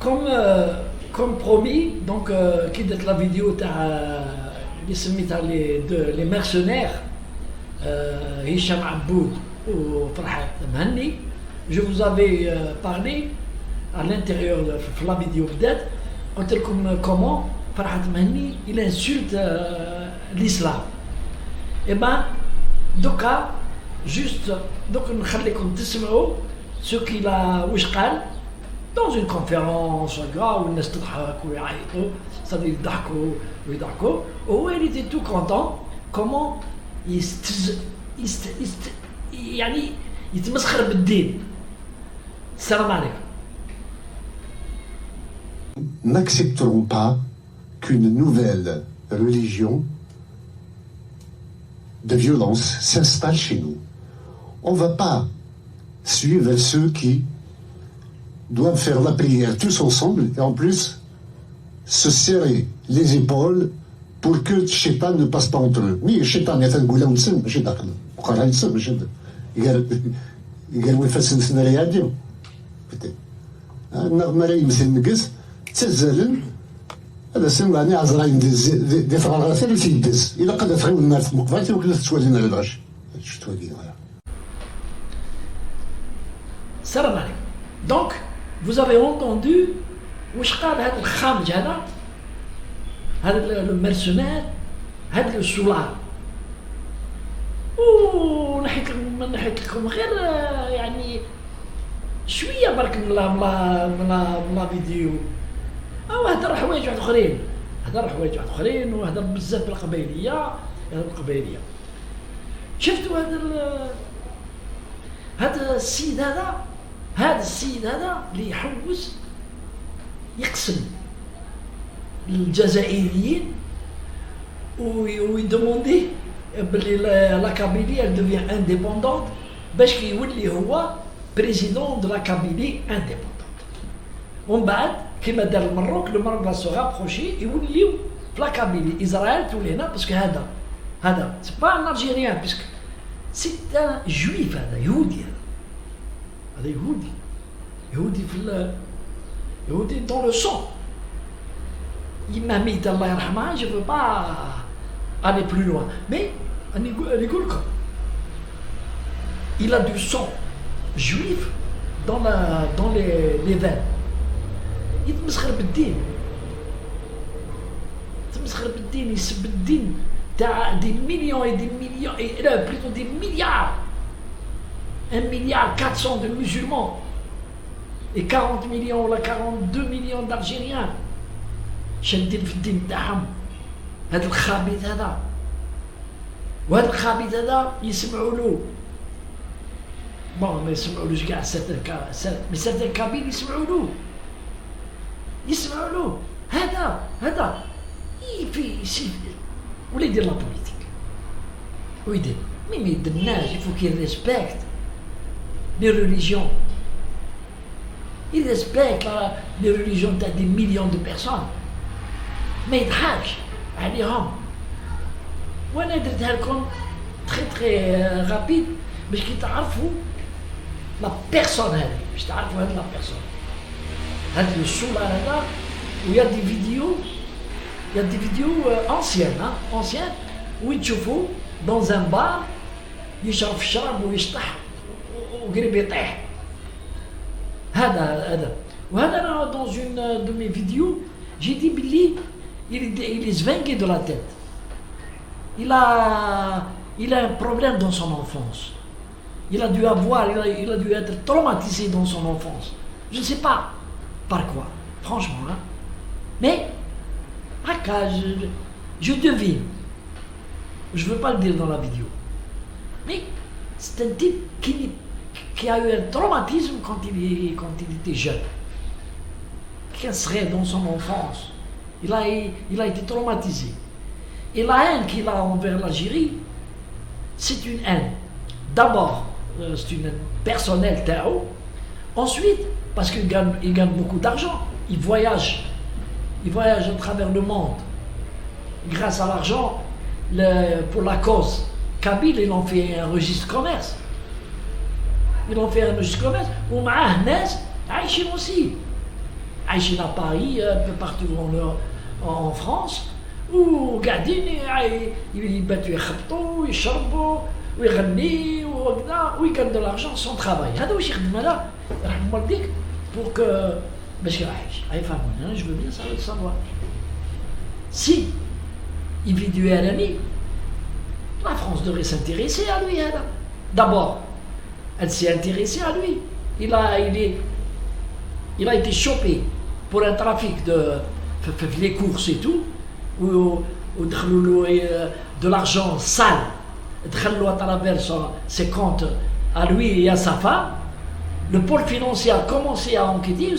comme promis, donc qui dit la vidéo les mercenaires, Hicham Aboud ou Farhat Mhanni, je vous avais parlé à l'intérieur de la vidéo peut-être, comment Farhat Mhanni il insulte l'islam. Et ben, donc juste donc نخليكم تسمعوا ce qu'il a واش قال dans une conférence où الناس تضحك ويعيطوا صار يضحكوا وهو il était tout content comment يعني يتمسخر بالدين. السلام عليكم. N'accepterons pas qu'une nouvelle religion de violence s'installe chez nous. On ne va pas suivre ceux qui doivent faire la prière tous ensemble et en plus se serrer les épaules pour que le shaitan ne passe pas entre eux. Mais le shaitan est un goulam nsem, ماشي داخل. وقرا نسم ماشي قال ويفسن سنا لي عادي. النغمة لا يمثل نقص تزالن هذا سن يعني عزراين دي فغاغات اللي تيدز إلا قد تغيب النار في مقبرتي وكلا تتوالينا على الغش تتوالي voilà. Salam alaikum. Donc, vous avez entendu واش قال هذا الخامج هذا المرسونير هذا السولار. ونحكي لكم غير يعني شويه برك من لا فيديو او هضر حوايج واحد اخرين وهضر بزاف بالقبائليه. شفتوا هذا السيد هذا اللي يحوس يقسم للجزائريين ويدوموندي بلي لا كابيلي elle devient indépendante باش كيولي هو بريزيدون دو لا كابيلي انديبوندونت. ومن بعد كما دار المروك لا سو رابروشي يوليو في لا كابيلي اسرائيل تولي هنا باسكو هذا سي با ان الجيريان باسكو سي ان جويف هذا يهودي يهودي دون لو سون. إمام ميت الله يرحمه je veux pas aller plus loin mais أنا أقول لكم il a du sang juif dans les veines. يتمسخر بالدين يسب الدين تاع دي مليون لا plutôt des milliards 1 milliard 400 de musulmans et 40 millions ولا 42 millions d'Algériens شادين في الدين تاعهم. هذا الخابث هذا وهذا الخابث هذا يسمعوا له ما يسمعولوش كاع سيرتان كابيل يسمعوا له هذا ولا يدير لا بوليتيك ويدير مي ما يديرناش il faut qu'il respecte les religions. Il respecte les religions تاع des millions de personnes ما يضحكش عليهم. وانا درتها لكم تري رابيد باش كي تعرفوا لا بيرسون هذه باش تعرفوا هذه لا بيرسون هذا السولار هذا. ويا دي فيديو انسيان وين تشوفوا دون ان بار يشرب الشراب ويشطح وقريب يطيح. هذا وهذا انا dans une de mes vidéos j'ai dit بلي il est svingué de la tête. Il a un problème dans son enfance. Il a dû être traumatisé dans son enfance. Je ne sais pas par quoi, franchement. Hein. Mais, je devine. Je ne veux pas le dire dans la vidéo. Mais c'est un type qui a eu un traumatisme quand il était jeune. Qu'est-ce serait dans son enfance? Il a été traumatisé. Et la haine qu'il a envers l'Algérie, c'est une haine. D'abord, c'est une haine personnelle, Tao. Ensuite, parce qu'il gagne beaucoup d'argent. Il voyage à travers le monde. Grâce à l'argent, pour la cause Kabyle, ils ont fait un registre commerce. Ou معاه ناس عايشين aussi. عايشين à Paris, un peu partout en France, وقاعدين يباتوا يخبطوا ويشربوا ويغني وكذا ويقدروا l'argent sans travail. هذا واش يخدم هذا رحم والديك pour que باش يعيش. يفهموني. Je veux bien savoir. Si il vit du RMI, la France devrait s'intéresser à lui. D'abord, elle s'est intéressée à lui. Il a été chopé pour un trafic de les courses et tout, où de l'argent sale, à travers ses comptes à lui et à sa femme. Le pôle financier a commencé à enquêter,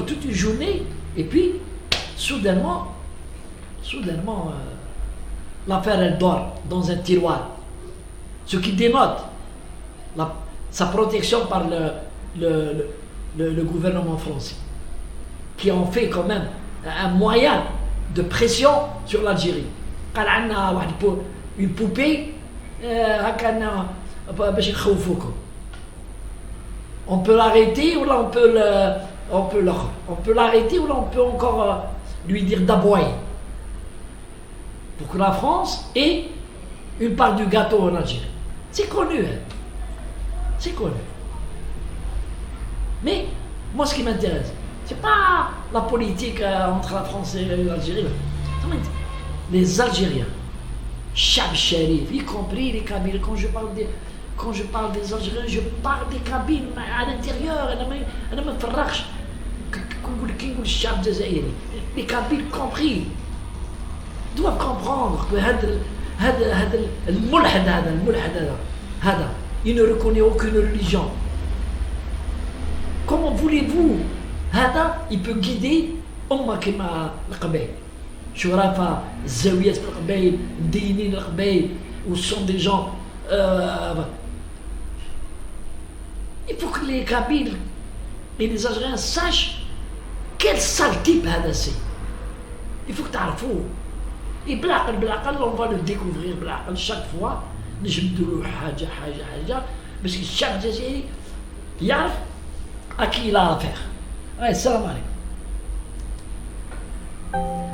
toute une journée, et puis soudainement, l'affaire elle dort dans un tiroir, ce qui dénote sa protection par le gouvernement français, qui en fait quand même un moyen de pression sur l'Algérie. Une poupée, on peut l'arrêter ou là on peut l'arrêter ou là on peut encore lui dire d'aboyer pour que la France ait une part du gâteau en Algérie. C'est connu, hein. C'est connu. Mais moi, ce qui m'intéresse, c'est pas la politique entre la France et l'Algérie. Les Algériens, Chab Sharif, y compris les Kabyles, quand je parle des Algériens, je parle des Kabyles à l'intérieur. Les Kabyles compris doivent comprendre que il ne reconnaît aucune religion. Comment voulez-vous il peut guider أمة كما القبائل شرفاء الزاويات في القبائل مدينين القبائل où sont des gens il faut que les Kabyles et les Algériens sachent quel sale type c'est. Il faut que تعرفوه. Et بالعقل on va le découvrir بالعقل chaque fois نجبدوا له حاجة باش الشعب الجزائري يعرف à qui il a affaire. Allez, salam alaikum.